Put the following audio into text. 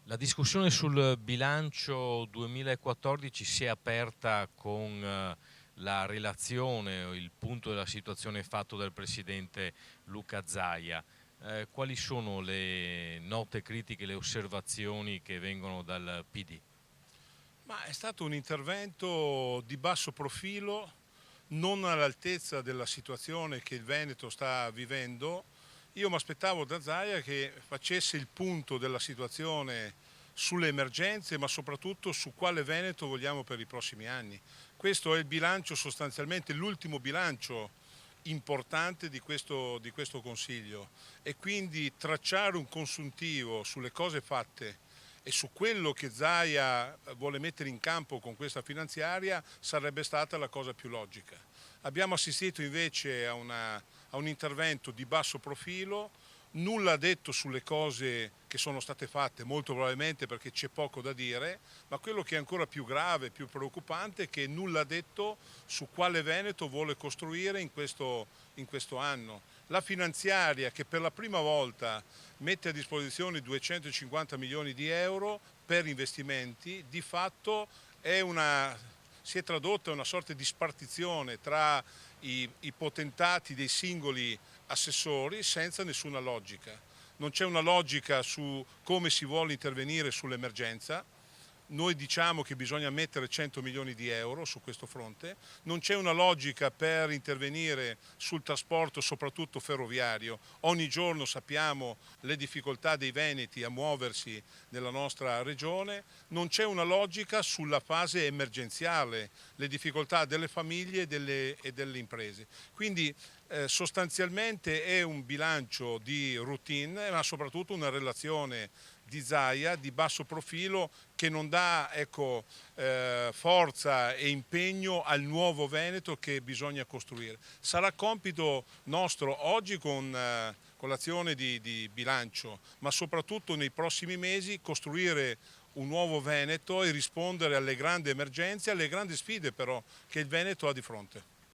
La discussione sul bilancio 2014 si è aperta con la relazione o il punto della situazione fatto dal presidente Luca Zaia. Quali sono le note critiche, le osservazioni che vengono dal PD? Ma è stato un intervento di basso profilo, non all'altezza della situazione che il Veneto sta vivendo. Io mi aspettavo da Zaia che facesse il punto della situazione sulle emergenze, ma soprattutto su quale Veneto vogliamo per i prossimi anni. Questo è il bilancio, sostanzialmente l'ultimo bilancio importante di questo Consiglio, e quindi tracciare un consuntivo sulle cose fatte e su quello che Zaia vuole mettere in campo con questa finanziaria sarebbe stata la cosa più logica. Abbiamo assistito invece a un intervento di basso profilo, nulla ha detto sulle cose che sono state fatte, molto probabilmente perché c'è poco da dire, ma quello che è ancora più grave, più preoccupante, è che nulla ha detto su quale Veneto vuole costruire in questo anno. La finanziaria, che per la prima volta mette a disposizione 250 milioni di euro per investimenti, di fatto si è tradotta in una sorta di spartizione tra i potentati dei singoli assessori senza nessuna logica. Non c'è una logica su come si vuole intervenire sull'emergenza. Noi diciamo che bisogna mettere 100 milioni di euro su questo fronte, non c'è una logica per intervenire sul trasporto, soprattutto ferroviario. Ogni giorno sappiamo le difficoltà dei veneti a muoversi nella nostra regione, non c'è una logica sulla fase emergenziale, le difficoltà delle famiglie e delle imprese. Quindi sostanzialmente è un bilancio di routine, ma soprattutto una relazione di Zaia di basso profilo che non dà, forza e impegno al nuovo Veneto che bisogna costruire. Sarà compito nostro oggi con l'azione di bilancio, ma soprattutto nei prossimi mesi costruire un nuovo Veneto e rispondere alle grandi emergenze, alle grandi sfide però che il Veneto ha di fronte.